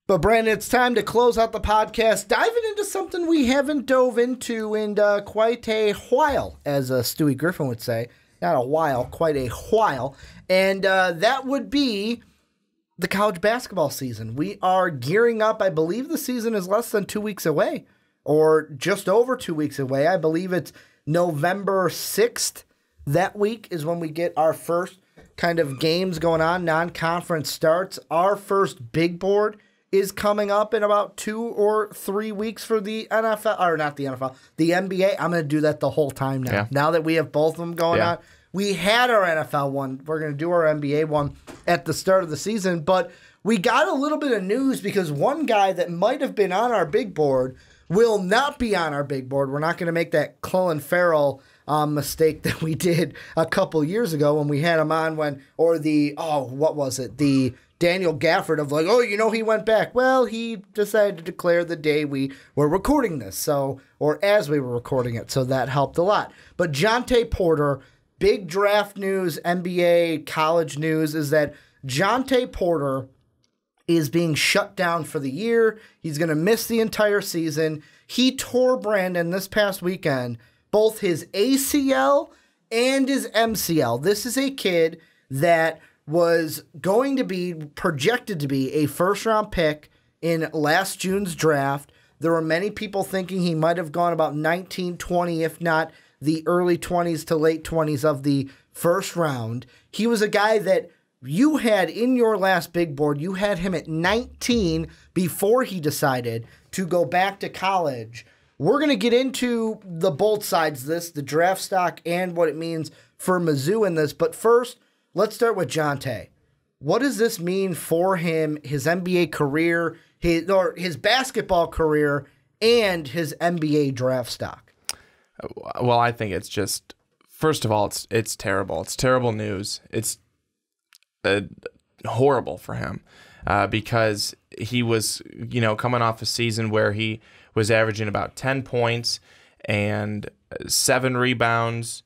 But Brandon, it's time to close out the podcast, diving into something we haven't dove into in quite a while, as Stewie Griffin would say. Not a while, quite a while. And that would be the college basketball season. We are gearing up. I believe the season is less than 2 weeks away, or just over 2 weeks away. I believe it's November 6th. That week is when we get our first kind of games going on, non-conference starts. Our first big board is coming up in about 2 or 3 weeks for the NFL, or not the NFL, the NBA. I'm going to do that the whole time now. Yeah. Now that we have both of them going on. We had our NFL one. We're going to do our NBA one at the start of the season. But we got a little bit of news because one guy that might have been on our big board will not be on our big board. We're not going to make that Clelin Ferrell mistake that we did a couple years ago when we had him on the Daniel Gafford of he went back. Well, he decided to declare the day we were recording this, or as we were recording it, so that helped a lot. But Jontay Porter, big draft news, NBA college news, is that Jontay Porter is being shut down for the year. He's going to miss the entire season. He tore, Brandon, this past weekend, both his ACL and his MCL. This is a kid that was going to be projected to be a first-round pick in last June's draft. There were many people thinking he might have gone about 19, 20, if not the early 20s to late 20s of the first round. He was a guy that you had in your last big board. You had him at 19 before he decided to go back to college. We're going to get into the both sides of this, the draft stock and what it means for Mizzou in this. But first, let's start with Jontay. What does this mean for him, his NBA career, his basketball career, and his NBA draft stock? Well, I think it's just, first of all, it's terrible. It's terrible news. It's horrible for him because he was, coming off a season where he was averaging about 10 points and 7 rebounds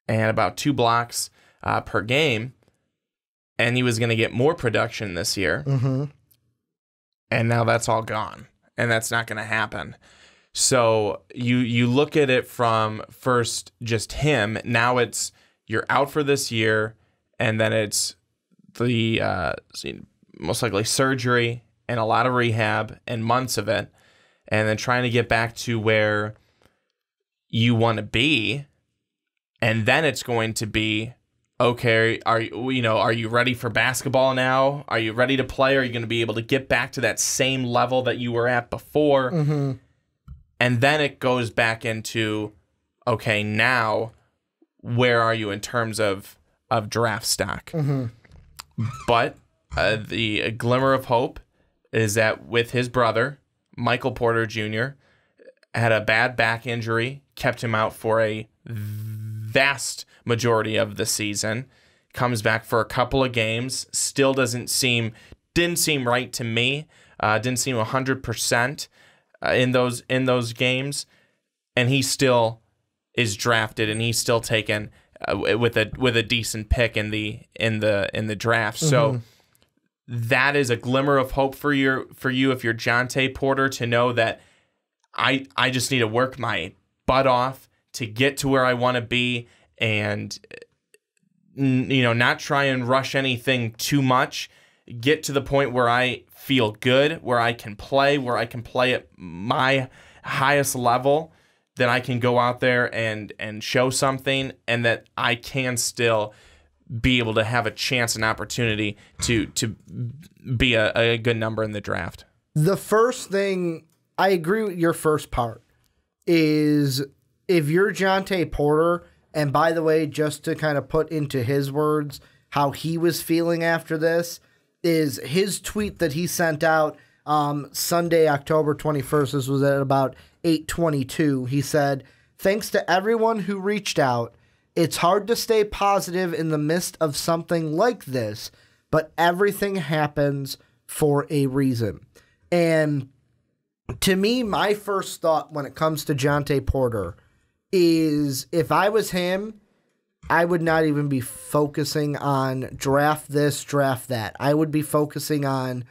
and about 2 blocks per game, and he was going to get more production this year. Mm-hmm. And now that's all gone, and that's not going to happen. So you look at it from first just him. Now it's you're out for this year, and then it's the most likely surgery and a lot of rehab and months of it, and then trying to get back to where you want to be, and then it's going to be, okay, are you ready for basketball now? Are you ready to play? Are you going to be able to get back to that same level that you were at before? Mm-hmm. And then it goes back into, okay, now where are you in terms of draft stock? Mm-hmm. But the glimmer of hope is that with his brother, Michael Porter Jr., had a bad back injury, kept him out for a vast majority of the season, comes back for a couple of games, still didn't seem right to me, didn't seem 100% in those games, and he still is drafted, and he's still taken with a decent pick in the draft. Mm-hmm. So that is a glimmer of hope for you if you're Jontay Porter, to know that I just need to work my butt off to get to where I want to be, and not try and rush anything too much. Get to the point where I feel good, where I can play at my highest level, then I can go out there and show something, and that I can still be able to have a chance and opportunity to be a good number in the draft. The first thing, I agree with your first part, is if you're Jontay Porter, and by the way, just to kind of put into his words how he was feeling after this, is his tweet that he sent out Sunday, October 21st. This was at about 8:22. He said, "Thanks to everyone who reached out. It's hard to stay positive in the midst of something like this, but everything happens for a reason." And to me, my first thought when it comes to Jontay Porter is, if I was him, I would not even be focusing on draft this, draft that. I would be focusing on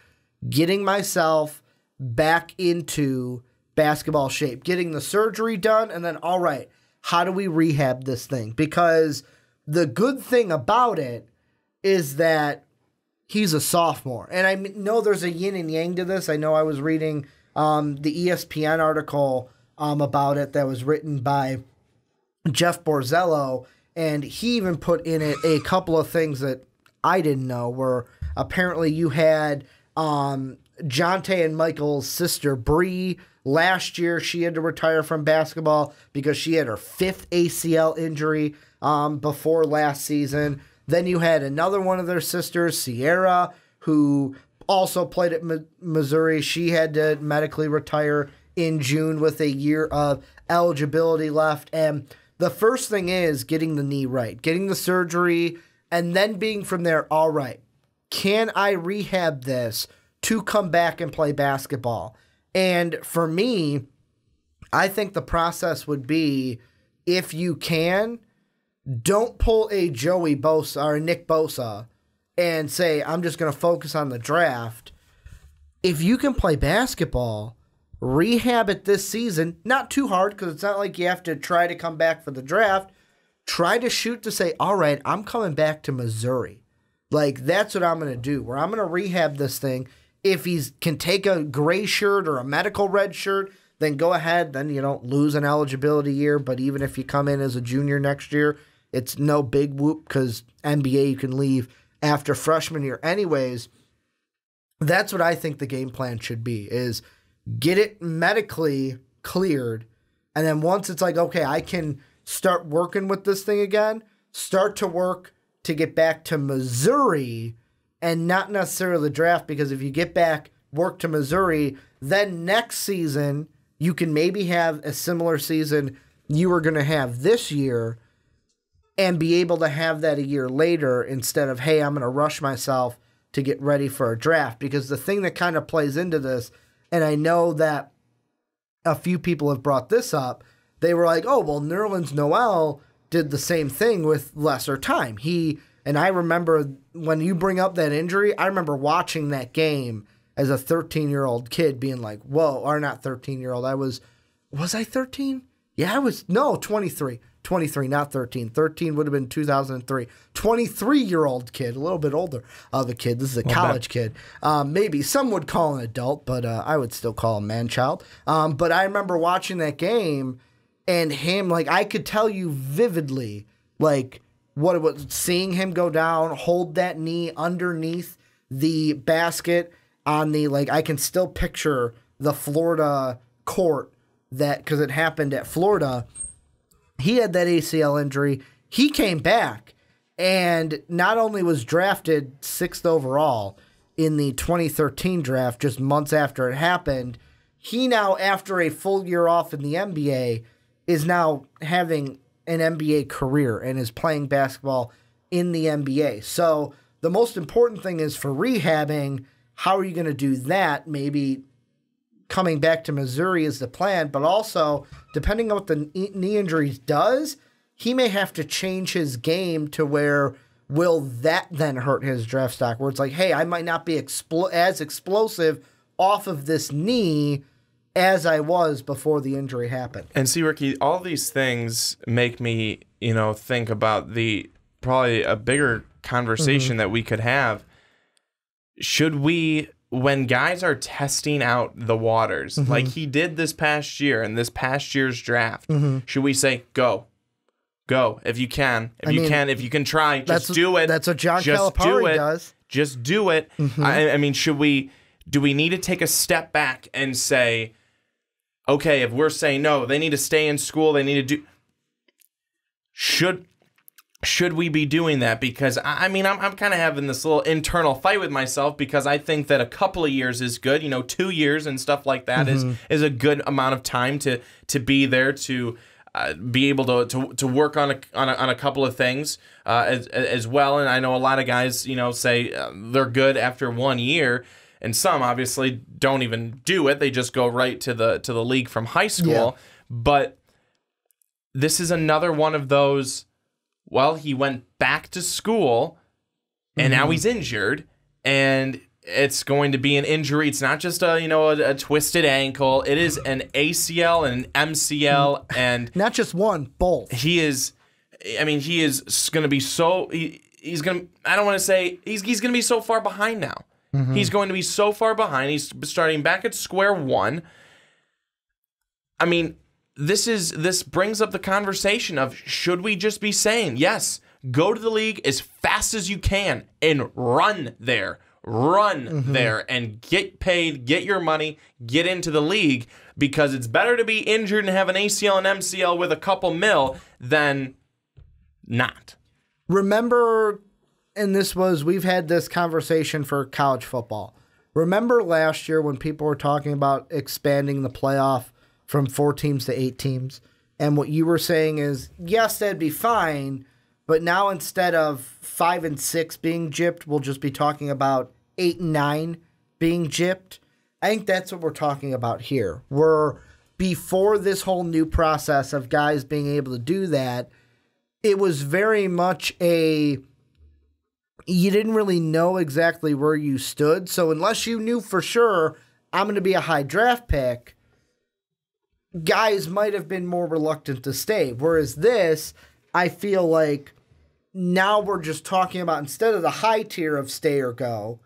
getting myself back into basketball shape, getting the surgery done, and then, all right, how do we rehab this thing? Because the good thing about it is that he's a sophomore. And I know there's a yin and yang to this. I know I was reading the ESPN article about it that was written by Jeff Borzello, and he even put in it a couple of things that I didn't know, where apparently you had Jontay and Michael's sister, Bree. Last year, she had to retire from basketball because she had her 5th ACL injury before last season. Then you had another one of their sisters, Sierra, who also played at Missouri. She had to medically retire in June with a year of eligibility left. And the first thing is getting the knee right, getting the surgery, and then being from there, all right, can I rehab this to come back and play basketball? And for me, I think the process would be, if you can, don't pull a Joey Bosa or Nick Bosa and say, I'm just going to focus on the draft. If you can play basketball, rehab it this season, not too hard because it's not like you have to try to come back for the draft. Try to shoot to say, all right, I'm coming back to Missouri. Like, that's what I'm going to do, where I'm going to rehab this thing. If he can take a gray shirt or a medical red shirt, then go ahead. Then you don't lose an eligibility year. But even if you come in as a junior next year, it's no big whoop because NBA you can leave after freshman year anyways. That's what I think the game plan should be, is get it medically cleared. And then once it's like, okay, I can start working with this thing again, start to work to get back to Missouri and not necessarily the draft, because if you get back, work to Missouri, then next season you can maybe have a similar season you were going to have this year and be able to have that a year later instead of, hey, I'm going to rush myself to get ready for a draft. Because the thing that kind of plays into this, and I know that a few people have brought this up, they were like, oh, well, Nerlens Noel did the same thing with lesser time. And I remember when you bring up that injury, I remember watching that game as a 13-year-old kid being like, whoa, or not 13-year-old. Was I 13? Yeah, I was, no, 23. 23, not 13. 13 would have been 2003. 23-year-old kid, a little bit older of a kid. This is a college kid. Maybe some would call an adult, but I would still call him man-child. But I remember watching that game and him, like, I could tell you vividly, like, what it was, seeing him go down, hold that knee underneath the basket on the, like, I can still picture the Florida court that, because it happened at Florida. He had that ACL injury. He came back and not only was drafted 6th overall in the 2013 draft, just months after it happened, he now, after a full year off in the NBA, is now having an NBA career and is playing basketball in the NBA. So the most important thing is, for rehabbing, how are you going to do that? Maybe coming back to Missouri is the plan, but also, depending on what the knee injuries does, he may have to change his game to where, will that then hurt his draft stock? Where it's like, hey, I might not be as explosive off of this knee as I was before the injury happened. And see, Ricky, all these things make me, think about probably a bigger conversation that we could have. Should we, when guys are testing out the waters, like he did this past year in this past year's draft, should we say, go if you can, if you can try, just do it. That's what John Calipari does. Just do it. I mean, do we need to take a step back and say, okay, if we're saying no, they need to stay in school, they need to do, should we be doing that? Because I'm kind of having this little internal fight with myself, because I think that a couple of years is good. 2 years and stuff like that is a good amount of time to be there, to be able to work on a couple of things as well. And I know a lot of guys say they're good after 1 year, and some obviously don't even do it. They just go right to the league from high school. Yeah. But this is another one of those. Well, he went back to school, and now he's injured, and it's going to be an injury. It's not just a twisted ankle. It is an ACL and an MCL, and not just one, both. He is going to be so. He's going to. I don't want to say he's going to be so far behind now. Mm-hmm. He's going to be so far behind. He's starting back at square one. I mean, this brings up the conversation of, should we just be saying, yes, go to the league as fast as you can and run there. There and get paid, get your money, get into the league, because it's better to be injured and have an ACL and MCL with a couple mil than not. Remember, and we've had this conversation for college football. Remember last year when people were talking about expanding the playoff from 4 teams to 8 teams? And what you were saying is, yes, that'd be fine, but now instead of 5 and 6 being gypped, we'll just be talking about 8 and 9 being gypped. I think that's what we're talking about here. Before this whole new process of guys being able to do that, it was very much you didn't really know exactly where you stood. So unless you knew for sure, I'm going to be a high draft pick, guys might have been more reluctant to stay. Whereas this, I feel like now we're just talking about, instead of the high tier of stay or go,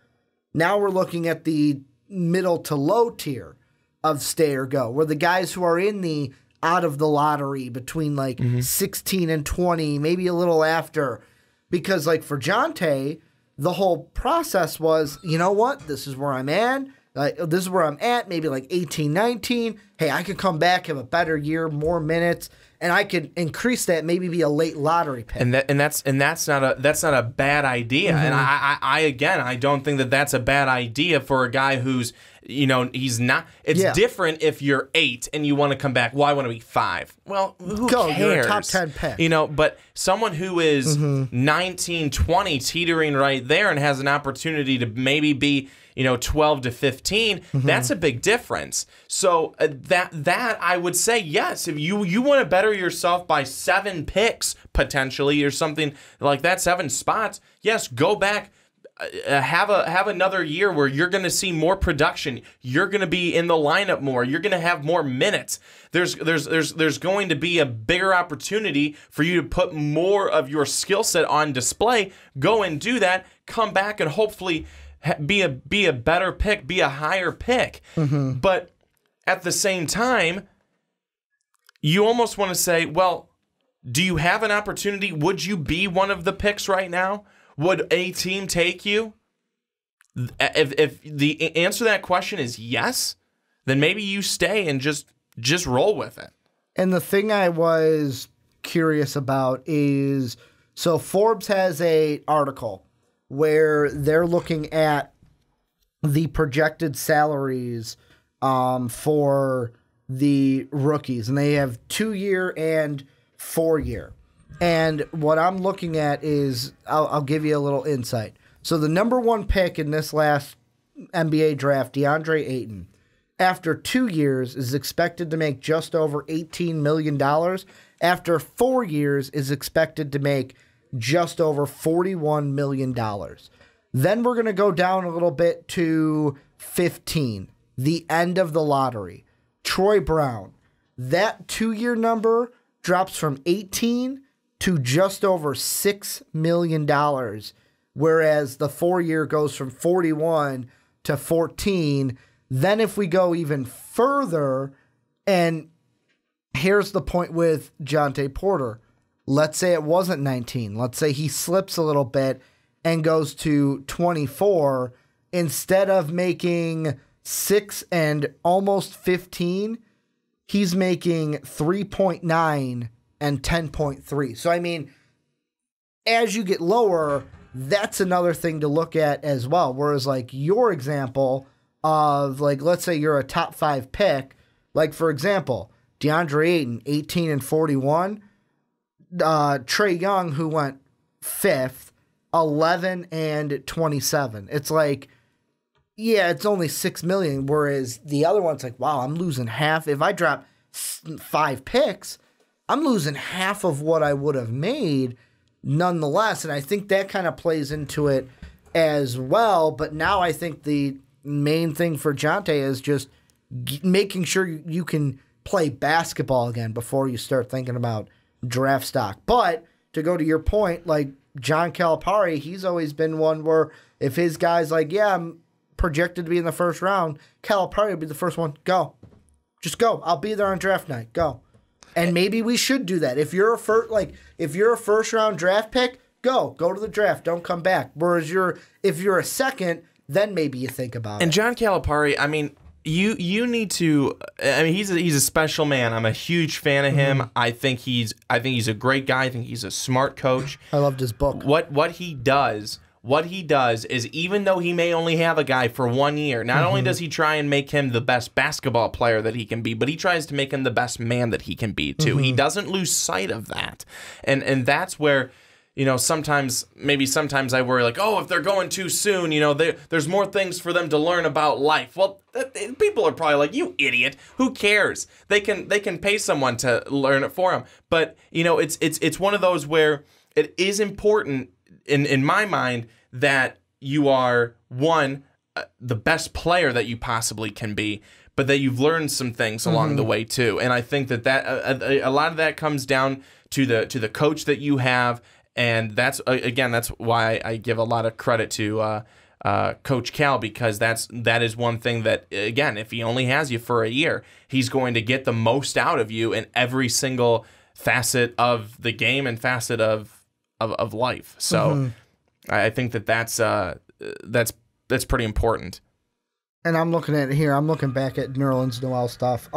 now we're looking at the middle to low tier of stay or go, where the guys who are in the out of the lottery between 16 and 20, maybe a little after. Because for Jontay, the whole process was, you know what, this is where I'm at. This is where I'm at, maybe 18, 19. Hey, I could come back, have a better year, more minutes, and I could increase that, maybe be a late lottery pick. And that's not a bad idea. Mm-hmm. And I don't think that that's a bad idea for a guy who's, he's not. It's different if you're 8 and you want to come back. Well, I want to be 5. Well, who cares? You're a top 10 pick. But someone who is 19, 20, teetering right there and has an opportunity to maybe be 12 to 15, that's a big difference. So that I would say, yes, if you want to better yourself by 7 picks potentially or something like that, 7 spots, yes, go back. Have another year where you're going to see more production. You're going to be in the lineup more. You're going to have more minutes. There's going to be a bigger opportunity for you to put more of your skill set on display. Go and do that. Come back and hopefully be a better pick, be a higher pick. Mm-hmm. But at the same time, you almost want to say, well, do you have an opportunity? Would you be one of the picks right now? Would a team take you? If the answer to that question is yes, then maybe you stay and just roll with it. And the thing I was curious about is, so Forbes has an article where they're looking at the projected salaries for the rookies, and they have 2-year and 4-year. And what I'm looking at is, I'll give you a little insight. So the number 1 pick in this last NBA draft, DeAndre Ayton, after 2 years is expected to make just over $18 million. After 4 years is expected to make just over $41 million. Then we're going to go down a little bit to 15, the end of the lottery. Troy Brown, that 2-year number drops from 18 to just over $6 million, whereas the 4-year goes from 41 to 14. Then if we go even further, and here's the point with Jontay Porter, let's say it wasn't 19. Let's say he slips a little bit and goes to 24. Instead of making 6 and almost 15, he's making 3.9 and 10.3. So, I mean, as you get lower, that's another thing to look at as well. Whereas, your example of, let's say you're a top 5 pick, for example, DeAndre Ayton, 18 and 41, Trae Young, who went 5th, 11 and 27. It's it's only $6 million, whereas the other one's wow, I'm losing half. If I drop 5 picks, I'm losing half of what I would have made nonetheless. And I think that kind of plays into it as well. But now I think the main thing for Jontay is just making sure you can play basketball again before you start thinking about draft stock. But to go to your point, like John Calipari, he's always been one where if his guy's like, yeah, I'm projected to be in the first round, Calipari would be the first one. Go. Just go. I'll be there on draft night. Go. And maybe we should do that. If you're a first round draft pick, go to the draft. Don't come back. Whereas if you're a second, then maybe you think about it. And John Calipari, I mean, you need to. I mean, he's a special man. I'm a huge fan of him. I think he's a great guy. I think he's a smart coach. I loved his book. What he does is, even though he may only have a guy for 1 year, not only does he try and make him the best basketball player that he can be, but he tries to make him the best man that he can be too. He doesn't lose sight of that, and that's where, you know, sometimes I worry, like, oh, if they're going too soon, you know, there's more things for them to learn about life. Well, people are probably like, you idiot, who cares? They can pay someone to learn it for them. But, you know, it's one of those where it is important in my mind that you are, one, the best player that you possibly can be, but that you've learned some things along the way too. And I think that a lot of that comes down to the coach that you have. And that's why I give a lot of credit to Coach Cal, because that is one thing that, again, if he only has you for a year, he's going to get the most out of you in every single facet of the game and facet of life. So I think that's pretty important. And I'm looking at it here. I'm looking back at Nerlens Noel stuff.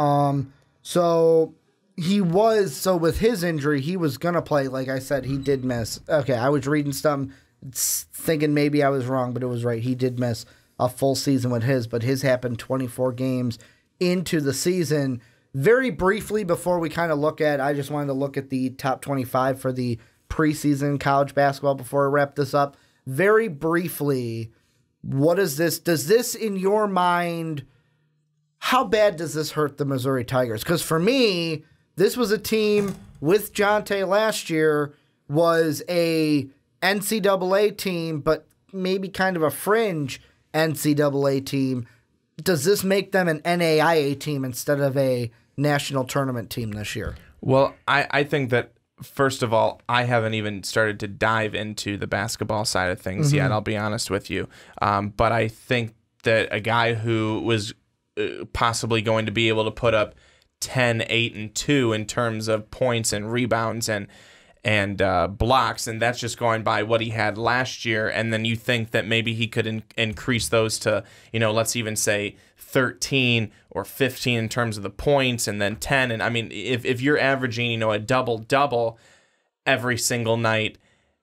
So with his injury, he was going to play. Like I said, he did miss. Okay, I was reading some thinking maybe I was wrong, but it was right. He did miss a full season with his, but his happened 24 games into the season. Very briefly, before we kind of I just wanted to look at the top 25 for the preseason college basketball before I wrap this up. Very briefly, what is this? Does this, in your mind, how bad does this hurt the Missouri Tigers? Because for me, this was a team with Jontay last year, was a NCAA team, but maybe kind of a fringe NCAA team. Does this make them an NAIA team instead of a national tournament team this year? Well, I think that, first of all, I haven't even started to dive into the basketball side of things yet, I'll be honest with you. But I think that a guy who was possibly going to be able to put up 10, 8, and 2 in terms of points and rebounds and blocks, and that's just going by what he had last year, and then you think that maybe he could increase those to, you know, let's even say 13 or 15 in terms of the points, and then 10. And I mean, if you're averaging, you know, a double-double every single night,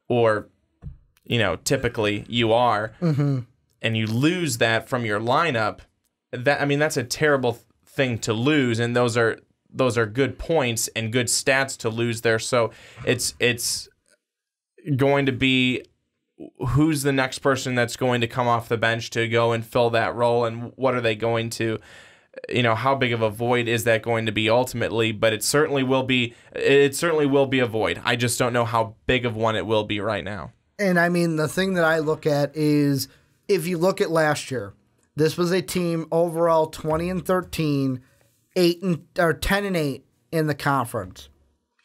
or, you know, typically you are, and you lose that from your lineup, that's a terrible thing to lose, and those are good points and good stats to lose there. So it's going to be, who's the next person that's going to come off the bench to go and fill that role, and what are they going to, you know, how big of a void is that going to be ultimately? But it certainly will be a void. I just don't know how big of one it will be right now. And I mean, the thing that I look at is, if you look at last year, this was a team overall 20-13, 10-8 in the conference.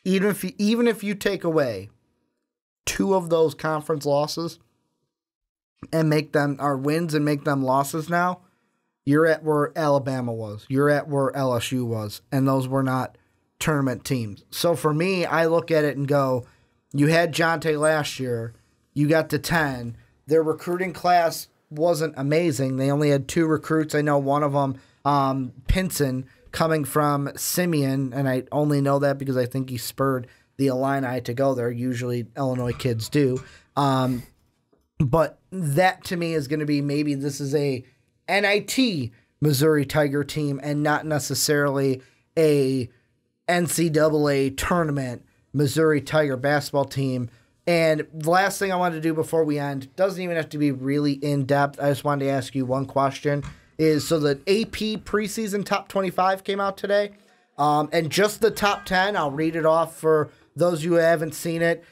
Even if you take away 2 of those conference losses and make them our wins and make them losses now, you're at where Alabama was. You're at where LSU was, and those were not tournament teams. So for me, I look at it and go, you had Jontay last year, you got to 10. Their recruiting class wasn't amazing. They only had 2 recruits. I know one of them, Pinson, coming from Simeon, and I only know that because I think he spurred the Illini to go there. Usually Illinois kids do. But that to me is going to be, maybe this is a NIT Missouri Tiger team and not necessarily a NCAA tournament Missouri Tiger basketball team. And the last thing I wanted to do before we end, doesn't even have to be really in-depth. I just wanted to ask you one question. So the AP preseason top 25 came out today. And just the top 10, I'll read it off for those of you who haven't seen it.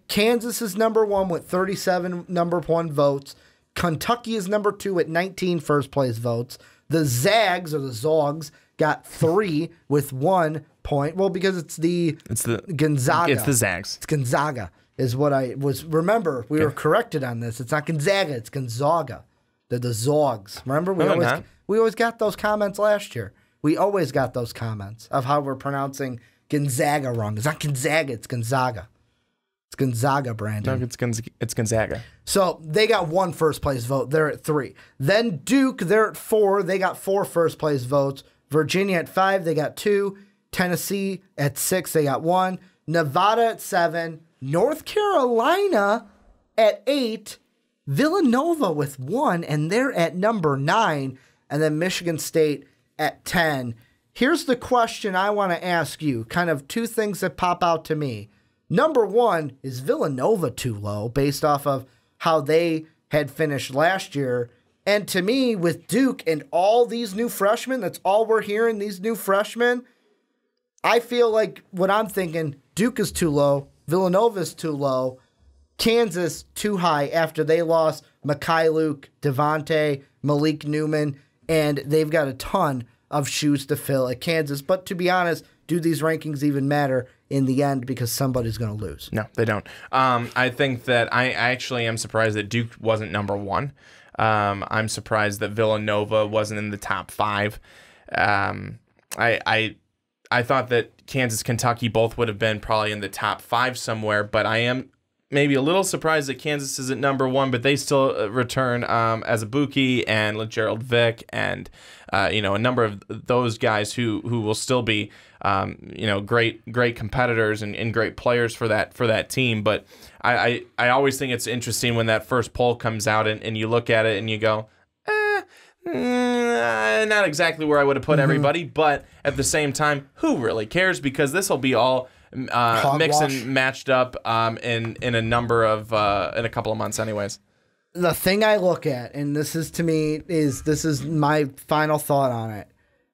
Kansas is number 1 with 37 number 1 votes. Kentucky is number 2 at 19 first-place votes. The Zags, or the Zogs, got 3 with 1 point. Well, because it's the Gonzaga. It's the Zags. It's Gonzaga is what I was. Remember, we were corrected on this. It's not Gonzaga. It's Gonzaga. They're the Zogs. Remember? We always got those comments last year. We always got those comments of how we're pronouncing Gonzaga wrong. It's not Gonzaga. It's Gonzaga. It's Gonzaga, Brandon. No, it's Gonzaga. So they got 1 first-place vote. They're at 3. Then Duke, they're at 4. They got 4 first-place votes. Virginia at 5, they got 2. Tennessee at 6, they got 1. Nevada at 7. North Carolina at 8. Villanova with 1, and they're at number 9. And then Michigan State at 10. Here's the question I want to ask you. Kind of 2 things that pop out to me. Number 1, is Villanova too low based off of how they had finished last year? And to me, with Duke and all these new freshmen, that's all we're hearing, these new freshmen, I feel like what I'm thinking, Duke is too low, Villanova is too low, Kansas too high after they lost Mekhi Luke, Devontae, Malik Newman, and they've got a ton of shoes to fill at Kansas. But to be honest, do these rankings even matter in the end because somebody's going to lose? No, they don't. I think that I actually am surprised that Duke wasn't number 1. I'm surprised that Villanova wasn't in the top 5. I thought that Kansas, Kentucky both would have been probably in the top 5 somewhere, but I am maybe a little surprised that Kansas is at number 1, but they still return Azubuike and LeGerald Vick and a number of those guys who will still be great competitors and great players for that team. But I always think it's interesting when that first poll comes out and you look at it and you go, not exactly where I would have put everybody, but at the same time, who really cares? Because this will be all mixed and matched up in a number of in a couple of months anyways. The thing I look at, and this is my final thought on it,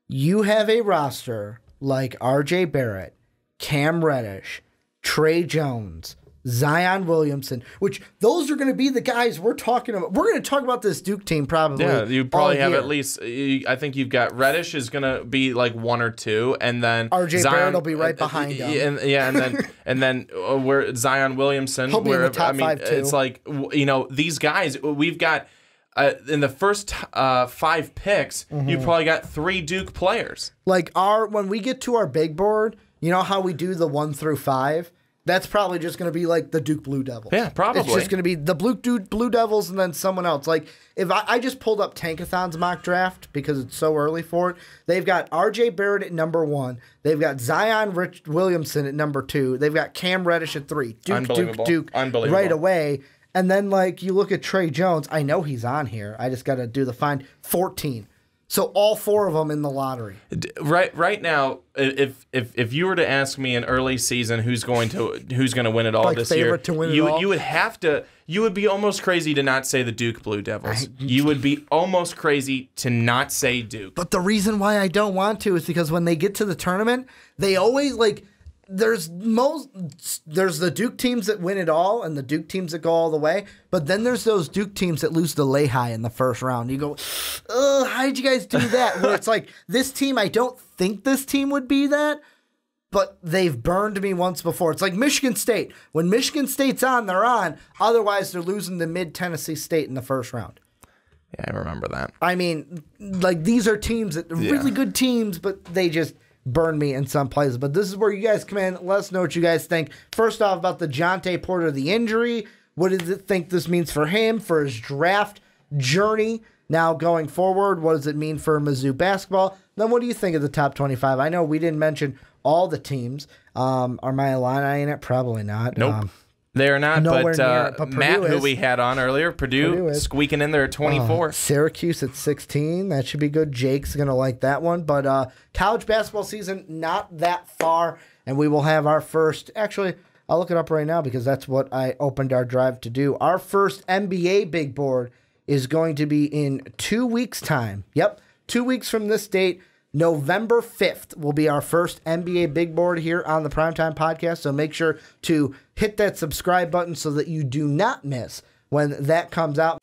you have a roster like R.J. Barrett, Cam Reddish, Trey Jones, Zion Williamson, which those are going to be the guys we're talking about. We're going to talk about this Duke team probably. Yeah, you probably have at least. I think you've got Reddish is going to be like 1 or 2, and then R.J. Barrett will be right behind him. And then where Zion Williamson, he'll be in the top 5 too. It's like these guys we've got. In the first 5 picks, you probably got 3 Duke players. Like when we get to our big board, you know how we do the 1 through 5? That's probably just going to be like the Duke Blue Devils. Yeah, probably. It's just going to be the Blue Devils and then someone else. Like, if I just pulled up Tankathon's mock draft because it's so early for it. They've got R.J. Barrett at number 1. They've got Zion Williamson at number 2. They've got Cam Reddish at 3. Duke right away. And then, like, you look at Trey Jones. I know he's on here. I just got to do the find. 14. So all 4 of them in the lottery. Right now, if you were to ask me in early season who's going to win it all like this year, you would be almost crazy to not say the Duke Blue Devils. You would be almost crazy to not say Duke. But the reason why I don't want to is because when they get to the tournament, they always like. There's the Duke teams that win it all and the Duke teams that go all the way, but then there's those Duke teams that lose to Lehigh in the first round. You go, how did you guys do that? Where it's like, this team, I don't think this team would be that, but they've burned me once before. It's like Michigan State. When Michigan State's on, they're on. Otherwise, they're losing to mid-Tennessee State in the first round. Yeah, I remember that. I mean, like, these are teams that are really good teams, but they just burn me in some places. But this is where you guys come in. Let us know what you guys think. First off, about the Jontay Porter, the injury. What does it think this means for him, for his draft journey? Now going forward, what does it mean for Mizzou basketball? Then what do you think of the top 25? I know we didn't mention all the teams. Are my Illini in it? Probably not. Nope. They are not, but Matt, who we had on earlier, Purdue squeaking in there at 24. Syracuse at 16. That should be good. Jake's going to like that one. But college basketball season, not that far. And we will have our first, actually, I'll look it up right now because that's what I opened our drive to do. Our first NBA big board is going to be in 2 weeks' time. Yep, 2 weeks from this date. November 5th will be our first NBA Big Board here on the Primetime Podcast, so make sure to hit that subscribe button so that you do not miss when that comes out.